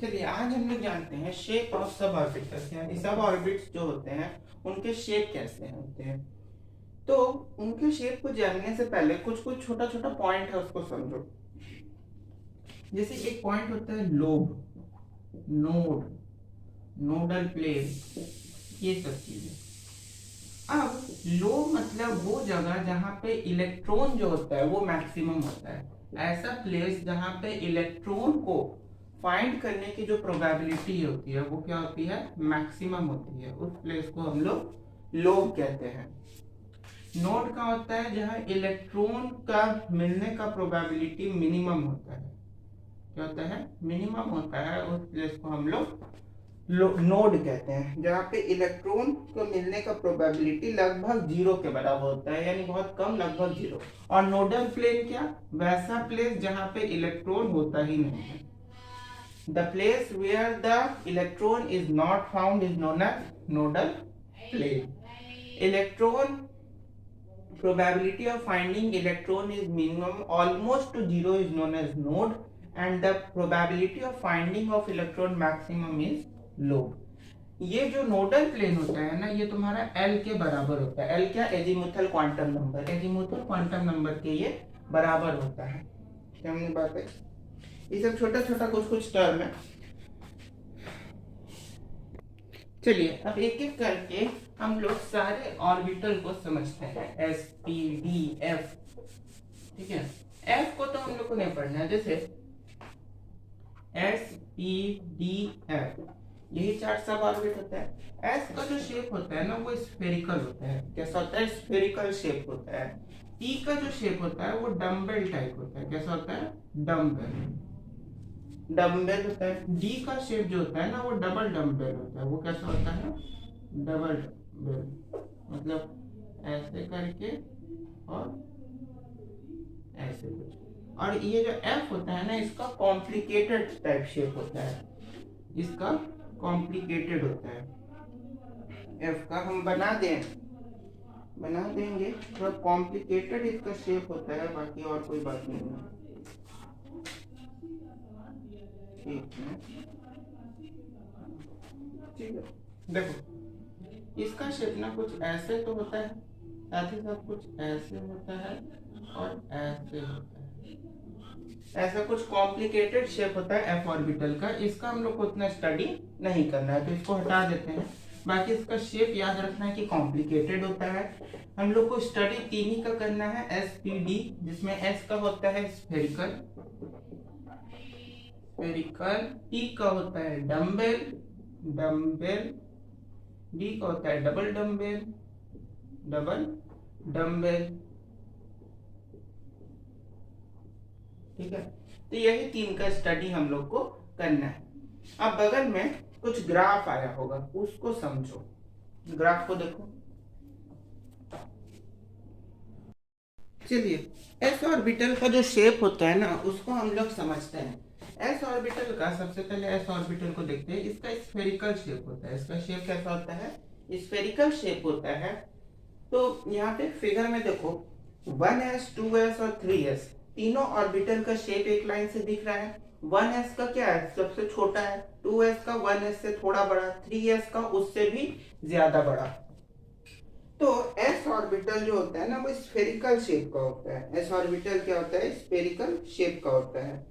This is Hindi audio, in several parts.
चलिए आज हम लोग जानते हैं शेप ऑफ सब ऑर्बिटल्स, यानी सब ऑर्बिट्स जो होते हैं उनके शेप कैसे होते हैं। तो उनके शेप को जानने से पहले कुछ कुछ छोटा छोटा पॉइंट है उसको समझो। जैसे एक पॉइंट होता है लोब, नोड, नोडल प्लेन, ये सब चीजें। अब लोब मतलब वो जगह जहां पे इलेक्ट्रॉन जो होता है वो मैक्सिमम होता है। ऐसा प्लेस जहां पे इलेक्ट्रॉन को फाइंड करने की जो प्रोबेबिलिटी होती है वो क्या होती है, मैक्सिमम होती है। उस प्लेस को हम लोग लोब कहते हैं। नोड का होता है जहां इलेक्ट्रॉन का मिलने का प्रोबेबिलिटी मिनिमम होता है। क्या होता है, मिनिमम होता है। उस प्लेस को हम लोग नोड कहते हैं, जहाँ पे इलेक्ट्रॉन को मिलने का प्रोबेबिलिटी लगभग जीरो के बराबर होता है, यानी बहुत कम, लगभग जीरो। और नोडल प्लेन क्या, वैसा प्लेस जहाँ पे इलेक्ट्रॉन होता ही नहीं है। The place where the electron is not found is known as nodal plane. Electron probability of finding electron is minimum almost to zero is known as node, and the probability of finding of electron maximum is lobe। ये जो नोडल प्लेन होता है ना, ये तुम्हारा L के बराबर होता है। L क्या, azimuthal quantum number, azimuthal quantum number के ये बराबर होता है। क्या हमने बात है, ये सब छोटा छोटा कुछ कुछ टर्म है। चलिए अब एक एक करके हम लोग सारे ऑर्बिटल को समझते हैं, एस पी डी एफ। ठीक है, एफ को तो हम लोग को नहीं पढ़ना है। जैसे एस पी डी एफ, यही चार सब ऑर्बिट होता है। एस का जो शेप होता है ना वो स्फेरिकल होता है। कैसा होता है, स्फेरिकल शेप होता है। पी का जो शेप होता है वो डम्बेल टाइप होता है। कैसा होता है, डम्बेल, डम्बेल होता है। डी का शेप जो होता है ना वो डबल डम्बेल होता है। वो कैसा होता है, डबल डम्बेल, मतलब ऐसे करके और ऐसे कुछ। और ये जो एफ होता है ना, इसका कॉम्प्लिकेटेड टाइप शेप होता है, इसका कॉम्प्लिकेटेड होता है। एफ का हम बना देंगे, थोड़ा कॉम्प्लिकेटेड इसका शेप होता है, बाकी और कोई बात नहीं है। ठीक है, देखो इसका शेप ना कुछ ऐसे तो होता है, साथ ही साथ कुछ ऐसे होता है और ऐसे होता है। ऐसा कुछ कॉम्प्लिकेटेड शेप होता है एफ ऑर्बिटल का। इसका हम लोग को उतना स्टडी नहीं करना है, तो इसको हटा देते हैं। बाकी इसका शेप याद रखना है कि कॉम्प्लिकेटेड होता है। हम लोग को स्टडी तीन ही का करना है, एस पी डी, जिसमें एस का होता है स्फेरिकल, स्फेरिकल, टी का होता है डम्बेल, डम्बेल, डी का होता है डबल डम्बेल, डबल डम्बेल। ठीक है, तो यही तीन का स्टडी हम लोग को करना है। अब बगल में कुछ ग्राफ आया होगा, उसको समझो। ग्राफ को देखो। चलिए एस ऑर्बिटल का जो शेप होता है ना उसको हम लोग समझते हैं। एस ऑर्बिटल का सबसे पहले एस ऑर्बिटल को देखते हैं। इसका स्फेरिकल शेप होता है। इसका शेप कैसा होता है, स्फेरिकल शेप होता है। तो यहाँ पे फिगर में देखो 1s 2s और 3s, तीनों ऑर्बिटल का शेप एक लाइन से दिख रहा है। 1s का क्या है, सबसे छोटा है। 2s का 1s से थोड़ा बड़ा, 3s का उससे भी ज्यादा बड़ा। तो s ऑर्बिटल जो होता है ना वो स्फेरिकल शेप का होता है। s ऑर्बिटल क्या होता है, स्फेरिकल शेप का होता है।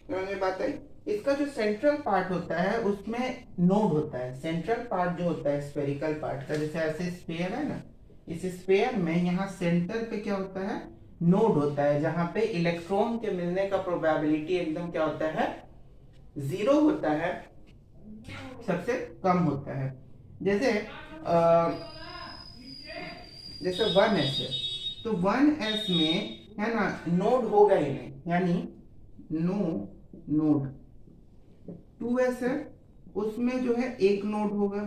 समझ में बात आई। इसका जो सेंट्रल पार्ट होता है उसमें नोड होता है। सेंट्रल पार्ट जो होता है स्फेरिकल पार्ट का, जैसे ऐसे स्फीयर है ना, इस स्फीयर में यहाँ सेंटर पे क्या होता है, नोड होता है, जहां पे इलेक्ट्रॉन के मिलने का प्रोबेबिलिटी एकदम क्या होता है, जीरो होता है, सबसे कम होता है। जैसे जैसे 1s है, तो 1s में है ना नोड होगा ही नहीं, यानी नो नोड। 2s है, उसमें जो है एक नोड होगा।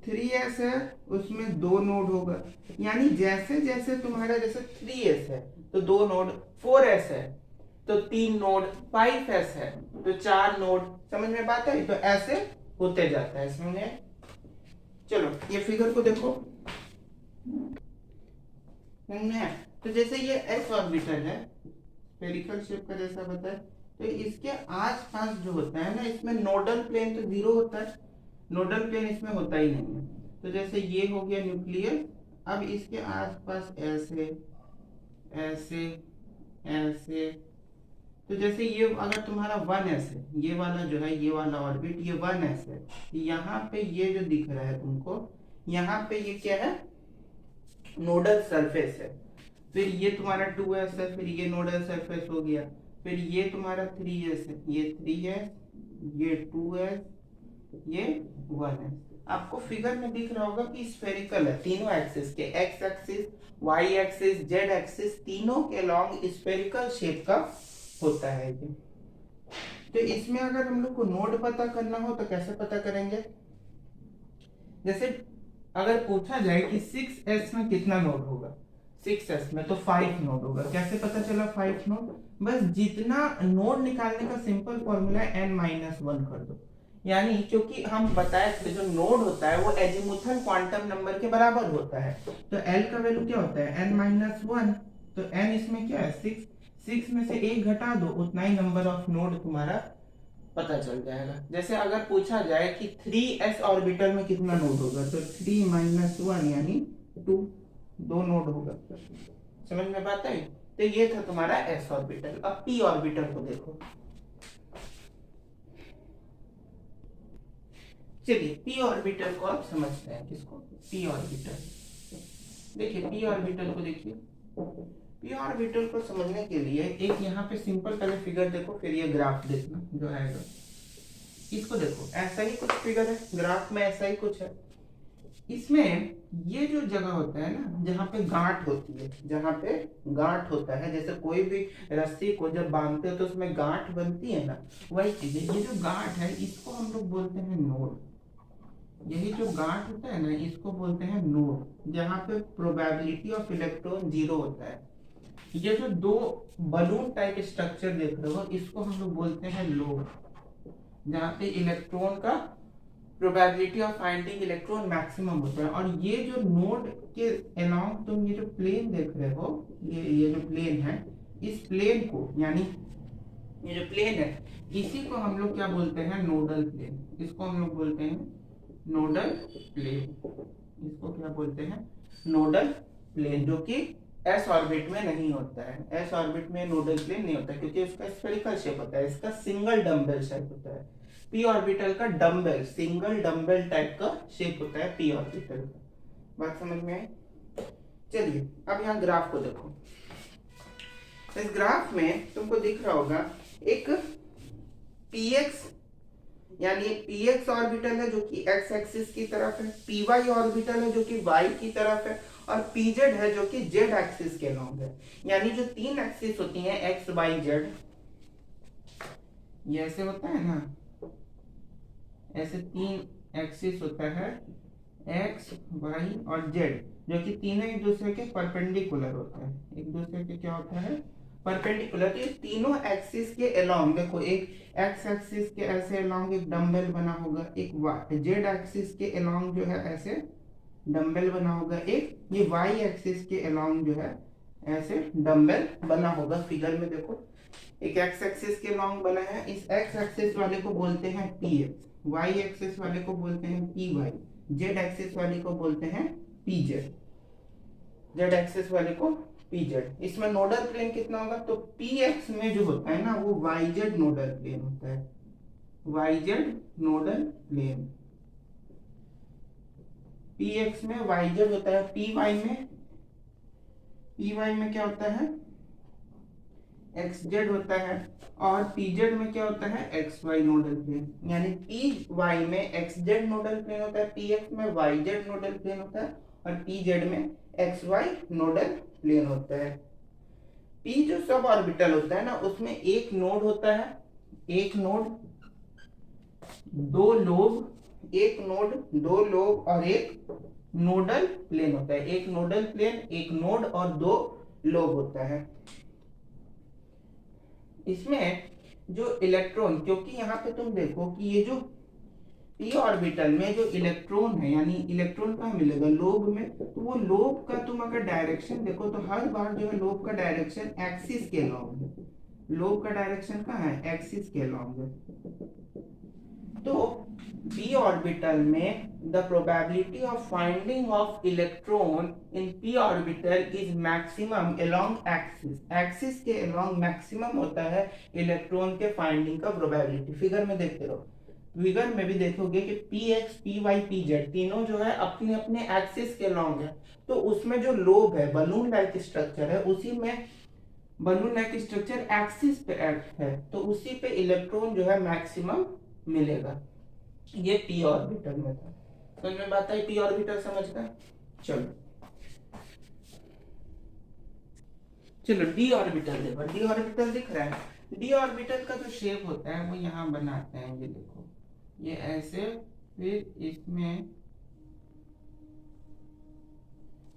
3s है, उसमें दो नोड होगा। यानी जैसे जैसे तुम्हारा, जैसे 3s है तो दो नोड, 4s है तो तीन नोड, 5s है तो चार नोड। समझ में बात है, तो ऐसे होते जाता है। समझे। चलो ये फिगर को देखो। तो जैसे ये s ऑर्बिटल है, स्फेरिकल शेप का जैसा बताया, तो इसके आसपास जो होता है ना, इसमें नोडल प्लेन तो जीरो होता है, नोडल प्लेन इसमें होता ही नहीं है। तो जैसे ये हो गया न्यूक्लियस, अब इसके आसपास ऐसे ऐसे ऐसे, तो जैसे ये अगर तुम्हारा 1s है, ये वाला जो है, ये वाला ऑर्बिट, ये 1s है, यहाँ पे ये जो दिख रहा है तुमको, यहाँ पे ये क्या है, नोडल सरफेस है। फिर ये तुम्हारा 2s है, फिर ये नोडल सरफेस हो गया, फिर ये तुम्हारा 3s है, ये 3s, ये 2s, ये 1s। आपको फिगर में दिख रहा होगा कि स्फेरिकल है, तीनों एक्सिस के, X axis, Y axis, Z axis, तीनों के लॉन्ग स्फेरिकल शेप का होता है ये। तो इसमें अगर हम लोग को नोड पता करना हो तो कैसे पता करेंगे? जैसे अगर पूछा जाए कि 6s में कितना नोड होगा, 6s में तो 5 नोड होगा। कैसे पता चला 5 नोड? बस जितना नोड निकालने का सिंपल फॉर्मूला है n-1 कर दो। यानी क्योंकि हम बताए थे जो नोड होता है वो एजीमुथल क्वांटम नंबर के बराबर होता है, तो l का वैल्यू क्या होता है, n-1। तो n इसमें क्या है, 6 में से 1 घटा दो, उतना ही नंबर ऑफ नोड तुम्हारा पता चल जाएगा। जैसे अगर पूछा जाए कि 3s ऑर्बिटल में कितना नोड होगा, तो 3-1 यानी 2 नोड होगा। समझ में बात है? तो ये था तुम्हारा s ऑर्बिटल। अब p ऑर्बिटल को देखो। चलिए p ऑर्बिटल को आप समझते हैं। किसको? p orbital. देखिए p ऑर्बिटल को देखिए, p ऑर्बिटल को समझने के लिए एक यहाँ पे सिंपल पहले फिगर देखो, फिर ये ग्राफ देखना जो आएगा। इसको देखो, ऐसा ही कुछ फिगर है, ग्राफ में ऐसा ही कुछ है। इसमें ये जो जगह होता है ना, जहाँ पे गांठ होती है, जहाँ पे गांठ होता है, जैसे कोई भी रस्सी को जब बांधते हो तो उसमें गांठ बनती है ना, वही चीज है। ये जो गांठ है इसको हम लोग बोलते हैं नोड। यही जो गांठ होता है ना, इसको बोलते हैं नोड, जहाँ पे प्रोबेबिलिटी ऑफ इलेक्ट्रॉन 0 होता है। ये जो 2 बलून टाइप स्ट्रक्चर देख रहे हो, इसको हम लोग बोलते हैं लोब, जहाँ पे इलेक्ट्रॉन का probability of finding electron maximum होता है। और ये जो नोड के अलोंग तुम ये जो प्लेन देख रहे हो, ये जो प्लेन है, इस प्लेन को, यानी ये जो प्लेन है, इसी को हम लोग क्या बोलते हैं, नोडल प्लेन। इसको हम लोग बोलते हैं नोडल प्लेन। इसको क्या बोलते हैं, नोडल प्लेन, जो कि एस ऑर्बिट में नहीं होता है। एस ऑर्बिट में नोडल प्लेन नहीं होता क्योंकि इसका स्फेरिकल शेप होता है, इसका सिंगल डम्बल शेप होता है। पी ऑर्बिटल का डम्बल, सिंगल डम्बल टाइप का शेप होता है पी ऑर्बिटल का। बात समझ में आई? चलिए अब यहाँ ग्राफ को देखो। इस ग्राफ में तुमको दिख रहा होगा एक px, यानी px ऑर्बिटल है जो कि x एक्सिस की तरफ है, py ऑर्बिटल है जो कि y की तरफ है, और pz है जो कि z एक्सिस के लॉन्ग है। यानी जो 3 एक्सिस होती हैं x y z, ये ऐसे होता है ना, ऐसे 3 एक्सिस होता है x y और z, जो कि तीनों एक दूसरे के परपेंडिकुलर होता है। एक दूसरे के क्या होता है, परपेंडिकुलर। तो ये तीनों एक्सिस के अलोंग देखो, एक एक्स एक्सिस के ऐसे अलोंग एक डंबल बना होगा, एक जेड एक्सिस के अलोंग जो है ऐसे डंबल बना होगा, एक ये वाई एक्सिस के अलोंग जो है ऐसे डंबल बना होगा। फिगर में देखो, एक एक्स एक्सिस के अलोंग बना है, इस एक्स एक्सिस वाले को बोलते हैं पी एक्स, वाई एक्सिस वाले को बोलते हैं पी वाई, जेड एक्सिस वाले को बोलते हैं पी जेड, जेड एक्सिस वाले को pz। इसमें नोडल प्लेन कितना होगा, तो px में जो होता है ना वो yz नोडल प्लेन होता है, yz नोडल प्लेन। px में yz होता है, py में क्या होता है, xz होता है, और pz में क्या होता है, xy नोडल प्लेन। यानी py में xz नोडल प्लेन होता है, px में yz नोडल प्लेन होता है, और pz में xy नोडल प्लेन होता है। p जो सब ऑर्बिटल होता है ना, उसमें एक नोड होता है, एक नोड, 2 लोब, एक नोड, 2 लोब और एक नोडल प्लेन होता है। एक नोडल प्लेन, एक नोड और 2 लोब होता है। इसमें जो इलेक्ट्रॉन, क्योंकि यहाँ पे तुम देखो कि ये जो p ऑर्बिटल में जो इलेक्ट्रॉन है, यानी इलेक्ट्रॉन कहाँ मिलेगा, लोब में, तो वो लोब का तुम अगर डायरेक्शन देखो तो हर बार जो है लोब का डायरेक्शन एक्सिस के अलोंग है, लोब का डायरेक्शन कहाँ है, एक्सिस के अलॉन्ग है। तो p ऑर्बिटल में the probability of finding of electron in p orbital is maximum along axis, axis के अलोंग मैक्सिमम होता है इलेक्ट्रॉन के फाइंडिंग का प्रोबेबिलिटी। फिगर में देखते रहो, फिगर में भी देखोगे कि px, py, pz तीनों जो है अपने अपने एक्सिस के अलोंग है। तो उसमें जो लोब है, बलून लाइक स्ट्रक्चर है, उसी में बलून लाइक स्ट्रक्चर एक्सिस पे एक्ट है, तो उसी पे इलेक्ट्रॉन जो है मैक्सिमम मिलेगा। ये p ऑर्बिटल में था। समझ में बात आई, p ऑर्बिटल समझ गए। चलो d ऑर्बिटल देखो, d ऑर्बिटल दिख रहा है। d ऑर्बिटल का जो शेप होता है वो यहाँ बनाते हैं, ये देखो, ये ऐसे, फिर इसमें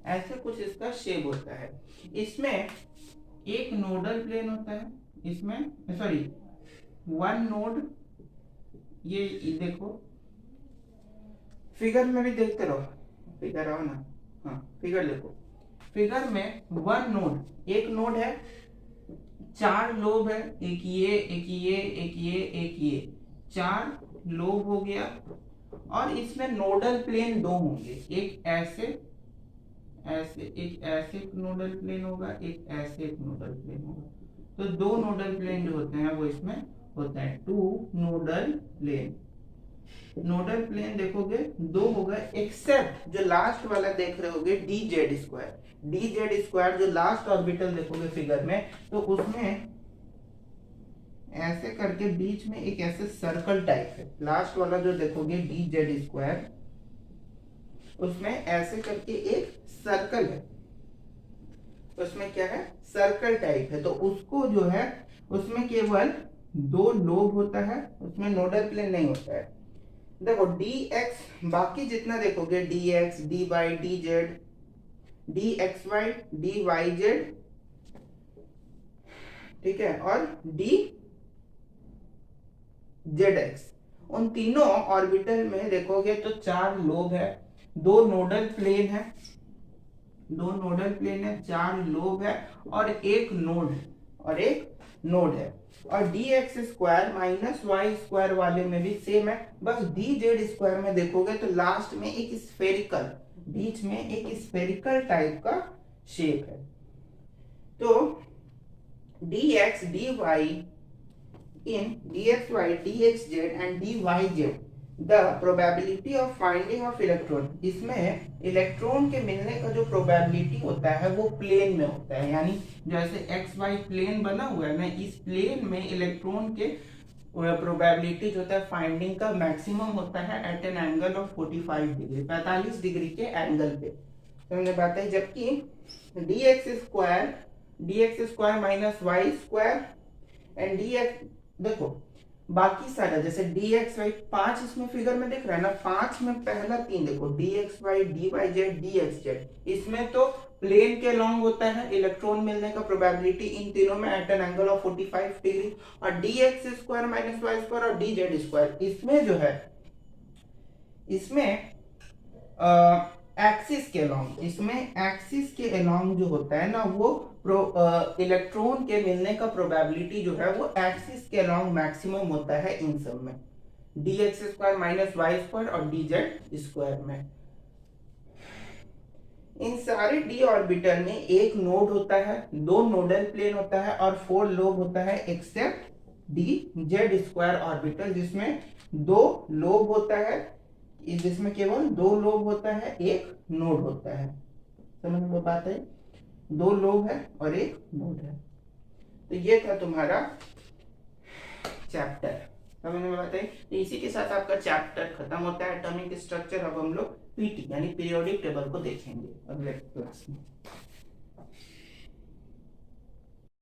ऐसे कुछ इसका शेप होता है। इसमें एक नोडल प्लेन होता है, इसमें सॉरी वन नोड, ये देखो फिगर में भी देखते रहो, फिगर आओ ना, हाँ फिगर देखो, फिगर में वन नोड, एक नोड है, चार लोब है, एक ये एक ये एक ये एक ये, चार लोब हो गया। और इसमें नोडल प्लेन दो होंगे, एक ऐसे ऐसे, एक ऐसे एक नोडल प्लेन होगा, एक ऐसे एक नोडल प्लेन होगा। तो दो नोडल प्लेन जो होते हैं वो इसमें होता है, two nodal plane. Nodal plane देखोगे दो होगा, एक्सेप्ट जो लास्ट वाला देख रहे होगे D Z square, D Z square जो लास्ट ऑर्बिटल देखोगे फिगर में, तो उसमें ऐसे करके बीच में एक ऐसे सर्कल टाइप है। लास्ट वाला जो देखोगे डी जेड स्क्वायर, उसमें ऐसे करके एक सर्कल है, उसमें क्या है, सर्कल टाइप है। तो उसको जो है उसमें केवल दो लोब होता है, उसमें नोडल प्लेन नहीं होता है। देखो dx, बाकी जितना देखोगे dx, dy, dz, dxy, dyz, ठीक है, और dzx, उन तीनों ऑर्बिटल में देखोगे तो चार लोब है, दो नोडल प्लेन है, दो नोडल प्लेन है, चार लोब है और एक नोड है, और एक नोड है। और dx square minus Y square वाले में भी सेम है, बस dz स्क्वायर में देखोगे तो लास्ट में एक स्फेरिकल, बीच में एक स्फेरिकल टाइप का शेप है। तो dx, dy in dxy, dxz and dyz the probability of finding of electron, इसमें इलेक्ट्रॉन के मिलने का जो प्रोबेबिलिटी होता है वो प्लेन में होता है, यानी जैसे एक्स वाई प्लेन बना हुआ है ना, इस प्लेन में इलेक्ट्रॉन के प्रोबेबिलिटी जो होता है फाइंडिंग का मैक्सिमम होता है at an angle of 45 degree, 45 degree के एंगल पे। समझ में बात है। जबकि dx square minus Y square and dx, देखो बाकी सारा जैसे dxy, 5 इसमें फिगर में दिख रहा है ना, 5 में पहला 3 देखो dxy, dyz, dxz, इसमें तो प्लेन के लॉन्ग होता है इलेक्ट्रॉन मिलने का प्रोबेबिलिटी इन तीनों में at an angle of 45 degree. और dx square minus Y square और dz स्क्वायर, इसमें जो है, इसमें एक्सिस के अलॉन्ग, इसमें एक्सिस के अलॉन्ग जो होता है ना, वो इलेक्ट्रॉन के मिलने का प्रोबेबिलिटी जो है वो एक्सिस के अलॉन्ग मैक्सिमम होता है इन सब में, dx square minus Y square और dz स्क्वायर में। इन सारे d ऑर्बिटल में एक नोड होता है, दो नोडल प्लेन होता है और 4 लोब होता है, एक्सेप्ट dz स्क्वायर ऑर्बिटल जिसमें दो लोब होता है, जिसमें केवल दो लोब होता है, एक नोड होता है। समझ में बात है, दो लोब है और एक नोड है। तो ये था तुम्हारा चैप्टर, समझ में बात है। तो इसी के साथ आपका चैप्टर खत्म होता है एटॉमिक स्ट्रक्चर। अब हम लोग पीटी यानी पीरियोडिक टेबल को देखेंगे अगले क्लास में।